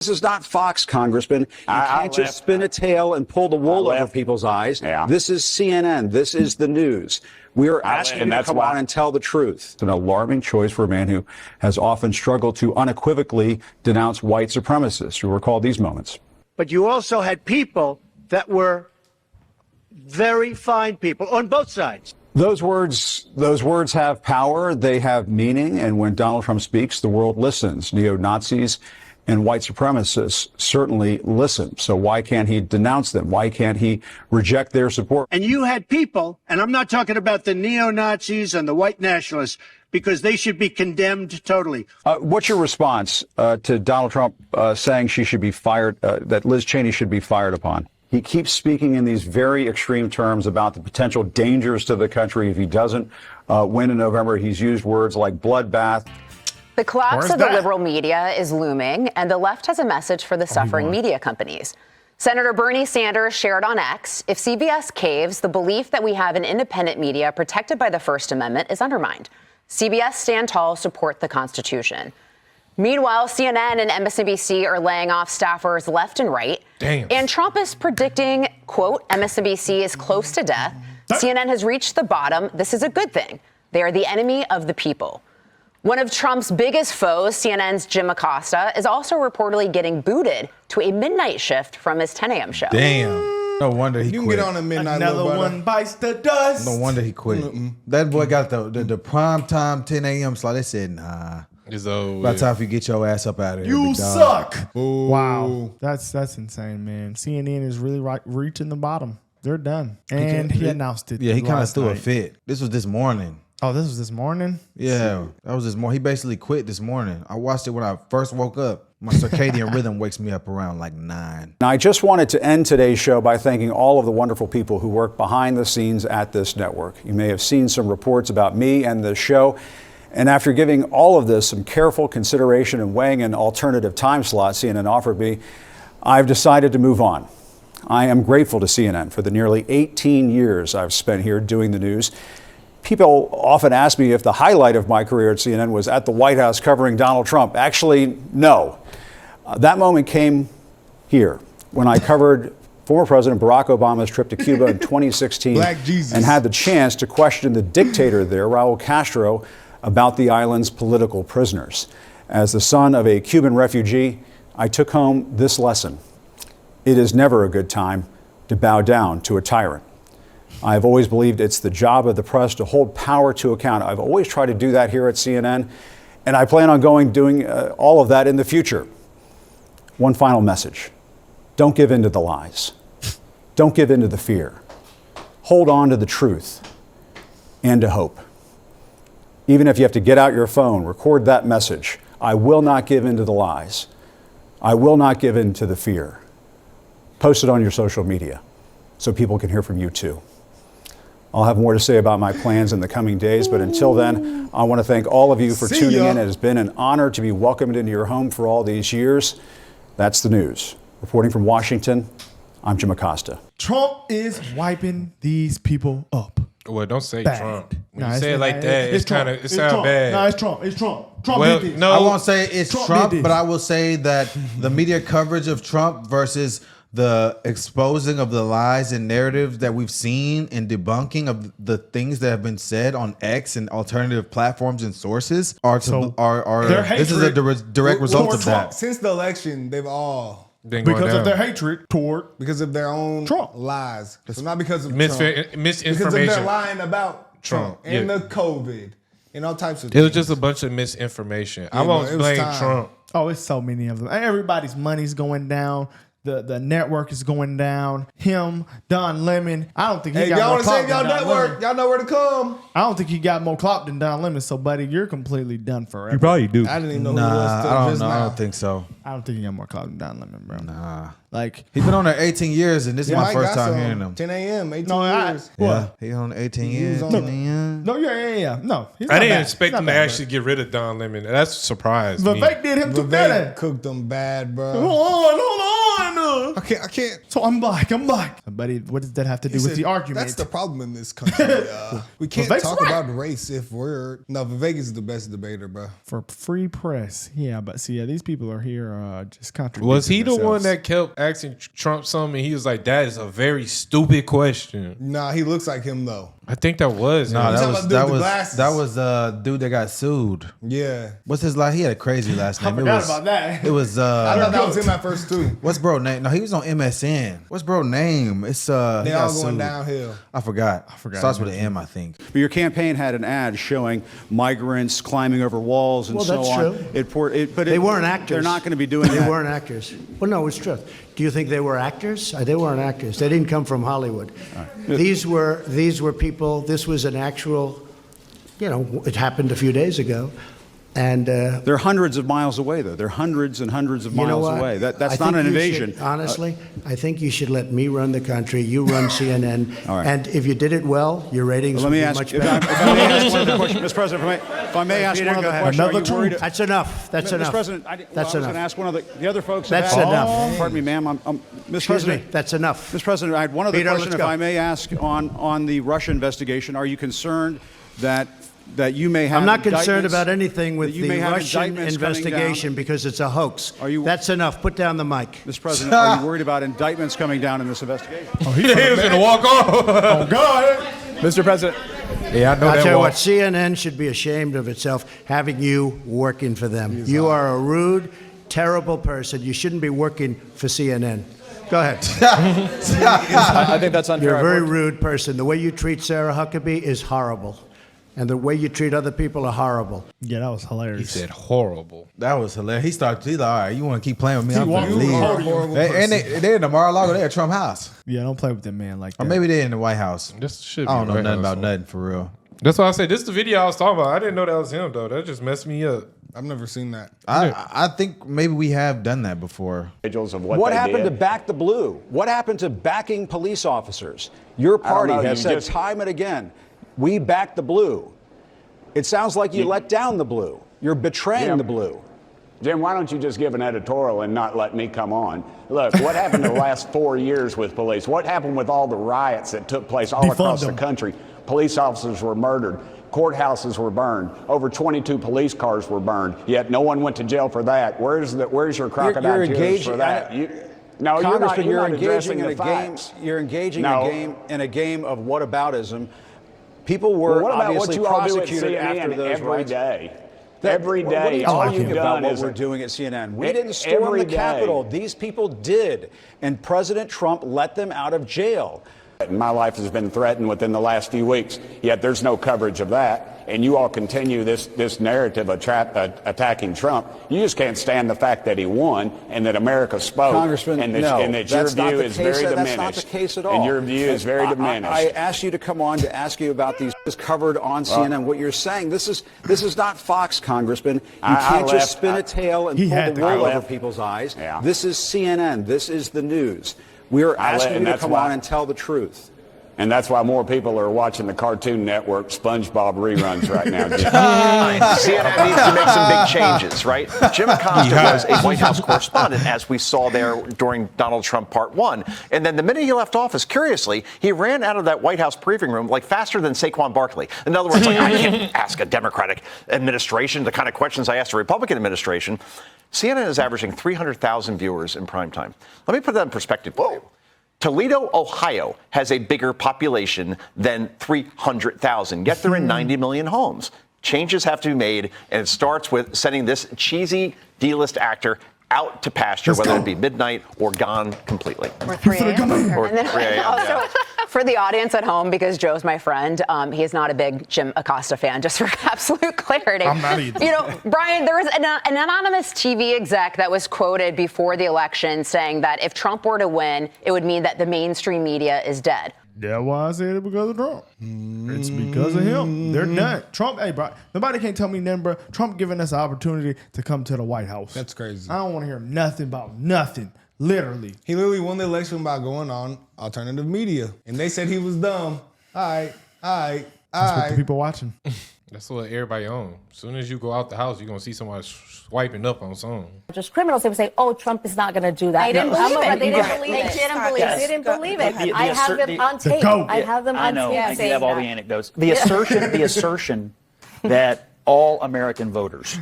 This is not Fox, Congressman. You can't just spin a tail and pull the wool over people's eyes. Yeah. This is CNN. This is the news. We are asking you to come on and tell the truth. It's an alarming choice for a man who has often struggled to unequivocally denounce white supremacists. You recall these moments. But you also had people that were very fine people on both sides. Those words have power. They have meaning. And when Donald Trump speaks, the world listens. Neo-Nazis and white supremacists certainly listen. So why can't he denounce them? Why can't he reject their support? And you had people, and I'm not talking about the neo-Nazis and the white nationalists, because they should be condemned totally. What's your response to Donald Trump saying she should be fired, that Liz Cheney should be fired upon? He keeps speaking in these very extreme terms about the potential dangers to the country if he doesn't win in November. He's used words like bloodbath. The collapse of the liberal media is looming, and the left has a message for the suffering media companies. Senator Bernie Sanders shared on X, if CBS caves, the belief that we have an independent media protected by the First Amendment is undermined. CBS stand tall, support the Constitution. Meanwhile, CNN and MSNBC are laying off staffers left and right. Damn. And Trump is predicting, quote, MSNBC is close to death. CNN has reached the bottom. This is a good thing. They are the enemy of the people. One of Trump's biggest foes, CNN's Jim Acosta, is also reportedly getting booted to a midnight shift from his 10 a.m. show. Damn. No wonder he You quit. can get on a midnight. Another one bites the dust. No wonder he quit. That boy got the prime time 10 a.m. slot. They said, nah. It's over. By the time you get your ass up out of here. You big dog. suck. Ooh. Wow. That's insane, man. CNN is really reaching the bottom. They're done. And he announced it. Yeah, he kind of last threw a night. fit. This was this morning. Oh, this was this morning? Yeah, that was this morning. He basically quit this morning. I watched it when I first woke up. My circadian rhythm wakes me up around like 9. Now, I just wanted to end today's show by thanking all of the wonderful people who work behind the scenes at this network. You may have seen some reports about me and the show. And after giving all of this some careful consideration and weighing an alternative time slot CNN offered me, I've decided to move on. I am grateful to CNN for the nearly 18 years I've spent here doing the news. People often ask me if the highlight of my career at CNN was at the White House covering Donald Trump. Actually, no. That moment came here when I covered former President Barack Obama's trip to Cuba in 2016 Black Jesus. and had the chance to question the dictator there, Raul Castro, about the island's political prisoners. As the son of a Cuban refugee, I took home this lesson. It is never a good time to bow down to a tyrant. I've always believed it's the job of the press to hold power to account. I've always tried to do that here at CNN, and I plan on doing all of that in the future. One final message. Don't give in to the lies. Don't give in to the fear. Hold on to the truth and to hope. Even if you have to get out your phone, record that message. I will not give in to the lies. I will not give in to the fear. Post it on your social media so people can hear from you too. I'll have more to say about my plans in the coming days, but until then, I want to thank all of you for tuning in. It has been an honor to be welcomed into your home for all these years. That's the news. Reporting from Washington, I'm Jim Acosta. Trump is wiping these people up. Well, don't say Bad. Trump. When Nah, you say it like that, it's kind of it It's sounds Trump. bad. No, it's Trump. It's Trump. Trump Well, did this. no. I won't say it's Trump, did this. but I will say that the media coverage of Trump versus the exposing of the lies and narratives that we've seen and debunking of the things that have been said on X and alternative platforms and sources are their this is a hatred direct result of Trump. that. Since the election, they've all Been going because of down. their hatred toward because of their own Trump. lies. So not because of Misinformation. Trump. Because of their lying about Trump and Yeah. the COVID and all types of It was things. just a bunch of misinformation. I Yeah, won't bro, it was blame time. Trump. Oh, it's so many of them. Everybody's money's going down. The network is going down. Him, Don Lemon. I don't think he Hey, got y'all more want to clout save than y'all Don network? Lemon. Y'all know where to come. I don't think he got more clout than Don Lemon. So, buddy, you're completely done forever. You probably do. I didn't even know who it was Nah, till I don't just know. now. I don't think so. I don't think he got more clout than Don Lemon, bro. Nah. Like, He's been on there 18 years, and this is my Mike first got time some. hearing him. 10 a.m., 18 No, years. Yeah, he on 18 years. was on- 10 years. no, yeah. No, he's I not didn't bad. expect He's not him to bad, actually get rid of Don Lemon. That's a surprise. But me. Vivek did him too Vivek better. cooked them bad, bro. Hold on. won. I can't. So I'm black. Buddy, what does that have to do He with said, the argument? That's the problem in this country. We can't Vivek's talk right. about race if we're... No, Vivek is the best debater, bro. For free press. Yeah, but see, these people are here just contradicting Was he the themselves. one that kept asking Trump something? And he was like, "That is a very stupid question." Nah, he looks like him, though. I think that was. No, him. talking about dude with the glasses? that was dude that got sued. Yeah. What's his last? He had a crazy last name. I forgot about that. It was I thought that was him at first, too. what's bro name? No, he was on MSN. What's bro name? It's They he all got going sued. downhill. I forgot. Starts with an M, I think. But your campaign had an ad showing migrants climbing over walls and Well, so that's on. true. But They weren't actors. They're not going to be doing They that. weren't actors. Well, no, it's true. Do you think they were actors? They weren't actors. They didn't come from Hollywood. These were people. This was an actual. It happened a few days ago, and They're hundreds of miles away, though. They're hundreds and hundreds of you know miles what? away. I That's think not an you invasion. should- honestly, I think you should let me run the country. You run CNN, All right. and if you did it well, your ratings Let would me be ask, much if I, better. if I may ask one other question, Mr. President, if I may ask Peter, one other go ahead. question. Are Another you worried? That's enough. That's Mr. enough. President, I That's was going enough. to ask one of the other folks. have That's asked- enough. Pardon me, ma'am. Mr. Excuse President, me. That's enough. Mr. President, I had one other Peter, question, let's if go. I may ask, on the Russia investigation. Are you concerned that you may have I'm not concerned indictments- about anything with that you the may have Russian indictments coming down? investigation because it's a hoax. Are you- That's enough. Put down the mic. Mr. President, are you worried about indictments coming down in this investigation? He was gonna walk off. Oh, God. Mr. President, Yeah, I know I'll that tell you walk. what, CNN should be ashamed of itself having you working for them. You are a rude, terrible person. You shouldn't be working for CNN. Go ahead. I think that's unfair. You're a I've very worked- rude person. The way you treat Sarah Huckabee is horrible. And the way you treat other people are horrible. Yeah, that was He hilarious. said horrible. That was hilarious. He's like, all right, you want to keep playing with me? I'm walked gonna through leave. the are a horrible And person. they're in the Mar-a-Lago. They're at Trump House, Yeah, don't play with that man like that. or maybe they're in the White House. This should I be don't know White nothing House. about nothing for real. That's why I said this is the video I was talking about. I didn't know that was him though. That just messed me up. I've never seen that. I think maybe we have done that before. Of What they happened to did. back the blue? What happened to backing police officers? Your party know, has you said just- time and again, we back the blue. It sounds like you let down the blue. You're betraying Jim, the blue. Jim, why don't you just give an editorial and not let me come on? Look, what happened the last 4 years with police? What happened with all the riots that took place all Defund across the them. country? Police officers were murdered. Courthouses were burned. Over 22 police cars were burned. Yet no one went to jail for that. Where's your crocodile You're tears engaging- for that? No, Congressman, you're not engaging addressing in the a game. facts. You're engaging No. in a game of whataboutism. People were Well, what about what obviously you all do at prosecuted after CNN those every riots. day? That- Every what are day, you all talking you've about done what is we're doing at CNN. We E- didn't storm every the day. Capitol. These people did, and President Trump let them out of jail. My life has been threatened within the last few weeks, yet there's no coverage of that. And you all continue this narrative attacking Trump. You just can't stand the fact that he won and that America spoke. Congressman, and that, no, and that your that's not view the is case. very That's diminished. not the case at all. And your view is very diminished. I asked you to come on to ask you about these covered on CNN. What you're saying, this is not Fox, Congressman. You I can't left- just spin a tail and He pull had the to wool go. over left. people's eyes. Yeah. This is CNN. This is the news. We are I asking let- you and to that's come why- on and tell the truth. And that's why more people are watching the Cartoon Network SpongeBob reruns right now, Jim. CNN needs to make some big changes, right? Jim Acosta was a White House correspondent, as we saw there during Donald Trump Part 1. And then the minute he left office, curiously, he ran out of that White House briefing room like faster than Saquon Barkley. In other words, like, I can't ask a Democratic administration the kind of questions I asked a Republican administration. CNN is averaging 300,000 viewers in prime time. Let me put that in perspective for you. Toledo, Ohio has a bigger population than 300,000, yet they're in 90 million homes. Changes have to be made, and it starts with sending this cheesy D-list actor out to pasture, whether it be midnight or gone completely. Or 3 a.m. Or And then 3 a.m., also, for the audience at home, because Joe's my friend, he is not a big Jim Acosta fan, just for absolute clarity. I'm not either. You know, Brian, there was an anonymous TV exec that was quoted before the election saying that if Trump were to win, it would mean that the mainstream media is dead. That's why I said it because of Trump. It's because of him. They're done. Trump, hey, bro, nobody can't tell me nothing, bro. Trump giving us an opportunity to come to the White House. That's crazy. I don't want to hear nothing about nothing. Literally. He literally won the election by going on alternative media. And they said he was dumb. All right. That's what the people watching. That's what everybody on. As soon as you go out the house, you're going to see somebody swiping up on something. Just criminals, they would say, oh, Trump is not going to do that. They didn't believe it. They didn't believe it. They didn't believe it. I have them on tape. I have them on tape. I know. You have all the anecdotes. The assertion that all American voters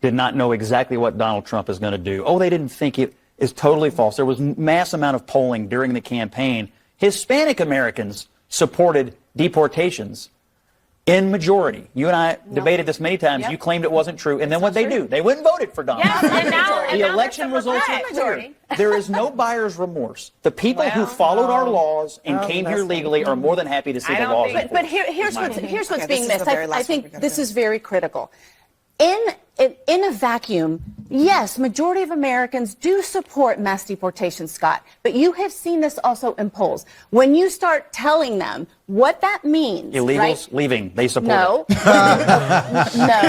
did not know exactly what Donald Trump is going to do. Oh, they didn't think it is totally false. There was mass amount of polling during the campaign. Hispanic Americans supported deportations in majority. You and I debated this many times. Yep. You claimed it wasn't true. And then what they do? They went and voted for Donald Trump. The election results are clear. There is no buyer's remorse. The people who followed our laws and came here legally are more than happy to see the laws enforced. But here's what's being missed. I think this is very critical. In a vacuum, yes, majority of Americans do support mass deportation, Scott. But you have seen this also in polls. When you start telling them what that means, illegals leaving, they support it. No.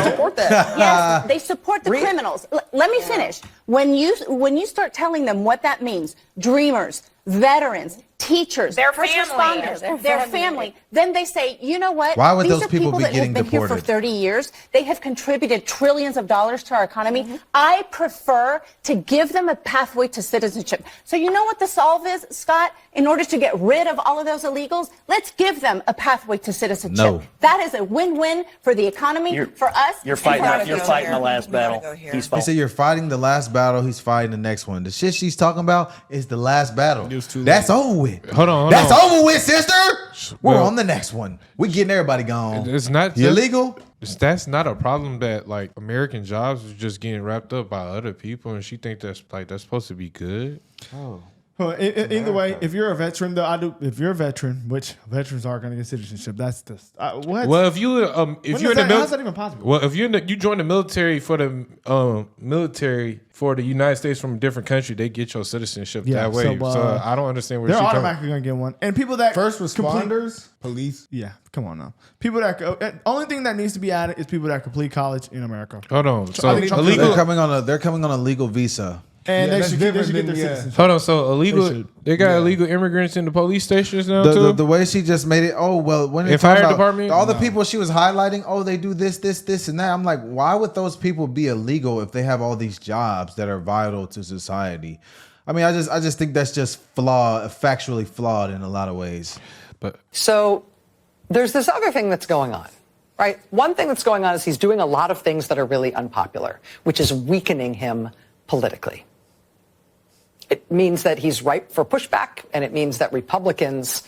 Support that. Yes, they support the criminals. Let me finish. When you start telling them what that means, dreamers, veterans, teachers, first responders, their family, then they say, you know what? Why would These those are people be that getting have been here for deported? 30 years. They have contributed trillions of dollars to our economy. I prefer to give them a pathway to citizenship. So you know what the solve is, Scott? In order to get rid of all of those illegals, let's give them a pathway to citizenship. No. That is a win-win for the economy, for us. You're fighting the last battle. He said you're fighting the last battle. He's fighting the next one. The shit she's talking about is the last battle. That's over with. Hold on. That's over with, sister. We're on the next one. We getting everybody gone. It's not illegal. That's not a problem that like American jobs are just getting wrapped up by other people, and she think that's supposed to be good. Oh. Well, either way, if you're a veteran, though, if you're a veteran, which veterans are going to get citizenship, that's the what? Well, if you're in the military, how's that even possible? Well, if you join the military for the United States from a different country, they get your citizenship that way. So I don't understand where they're she automatically going to get one. And people that first responders, police. Yeah, come on now. People that only thing that needs to be added is people that complete college in America. Hold on, so illegal. They're coming on a legal visa. And they should get their citizenship. Hold on, so illegal. They got illegal immigrants in the police stations now too. The way she just made it. Oh well, when in fire department, all the people she was highlighting. Oh, they do this, and that. I'm like, why would those people be illegal if they have all these jobs that are vital to society? I mean, I just think that's just factually flawed in a lot of ways. But so there's this other thing that's going on. Right. One thing that's going on is he's doing a lot of things that are really unpopular, which is weakening him politically. It means that he's ripe for pushback, and it means that Republicans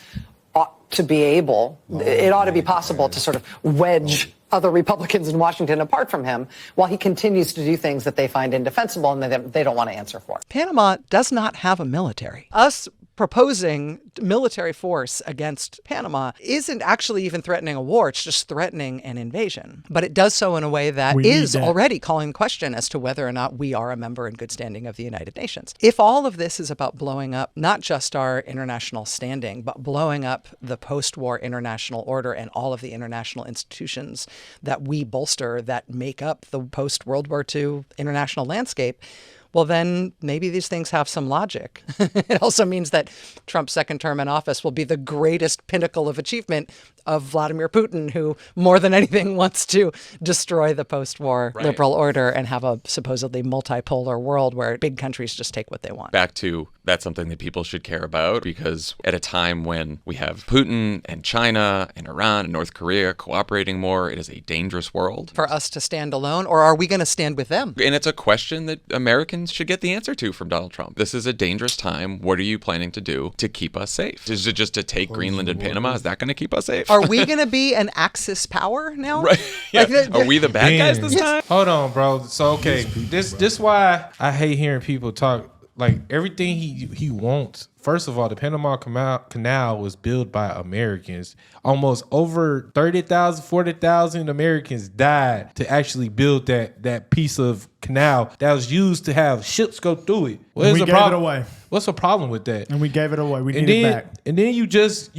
ought to be able, it ought to be possible to sort of wedge other Republicans in Washington apart from him while he continues to do things that they find indefensible and that they don't want to answer for. Panama does not have a military. Us proposing military force against Panama isn't actually even threatening a war. It's just threatening an invasion. But it does so in a way that is already calling question as to whether or not we are a member in good standing of the United Nations. If all of this is about blowing up not just our international standing, but blowing up the post-war international order and all of the international institutions that we bolster that make up the post-World War II international landscape, well, then maybe these things have some logic. It also means that Trump's second term in office will be the greatest pinnacle of achievement of Vladimir Putin, who more than anything wants to destroy the post-war liberal order and have a supposedly multipolar world where big countries just take what they want. Back to that's something that people should care about, because at a time when we have Putin and China and Iran and North Korea cooperating more, it is a dangerous world. For us to stand alone, or are we going to stand with them? And it's a question that Americans should get the answer to from Donald Trump. This is a dangerous time. What are you planning to do to keep us safe? Is it just to take Greenland and Panama? Is that going to keep us safe? Are we going to be an Axis power now? Right. Yeah. Are we the bad guys this time? Hold on, bro. So, okay, this why I hate hearing people talk. Like, everything he wants. First of all, the Panama Canal was built by Americans. Almost over 30,000, 40,000 Americans died to actually build that piece of canal that was used to have ships go through it. We gave it away. What's the problem with that? And we gave it away. We need it back. And then you just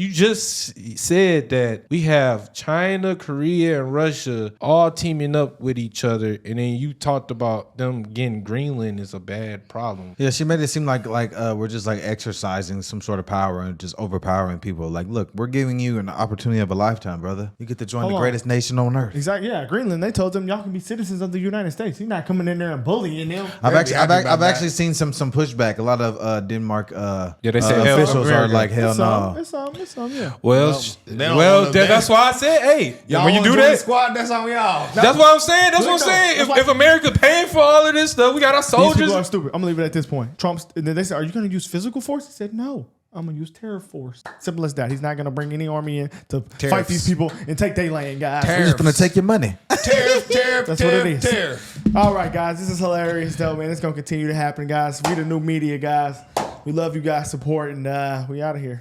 said that we have China, Korea, and Russia all teaming up with each other, and then you talked about them getting Greenland is a bad problem. Yeah, she made it seem like we're just like exercising exercising some sort of power and just overpowering people. Like, look, we're giving you an opportunity of a lifetime, brother. You get to join the greatest nation on earth. Exactly. Yeah, Greenland. They told them y'all can be citizens of the United States. He's not coming in there and bullying them. I've actually seen some pushback. A lot of Denmark they say officials are like, hell no. It's some, yeah. Well, that's why I said, hey, Y'all when you do that, squad, that's on y'all. That's what I'm saying. That's what I'm saying. If America paying for all of this stuff, we got our These people soldiers. are stupid. I'm gonna leave it at this point. And then they said, "Are you gonna use physical force?" He said, "No, I'm gonna use terror force." Simple as that. He's not gonna bring any army in to fight these people and take their land, guys. We're just gonna take your money. That's what it is. All right, guys, this is hilarious, though, man. It's gonna continue to happen, guys. We the new media, guys. We love you guys' support, and we out of here.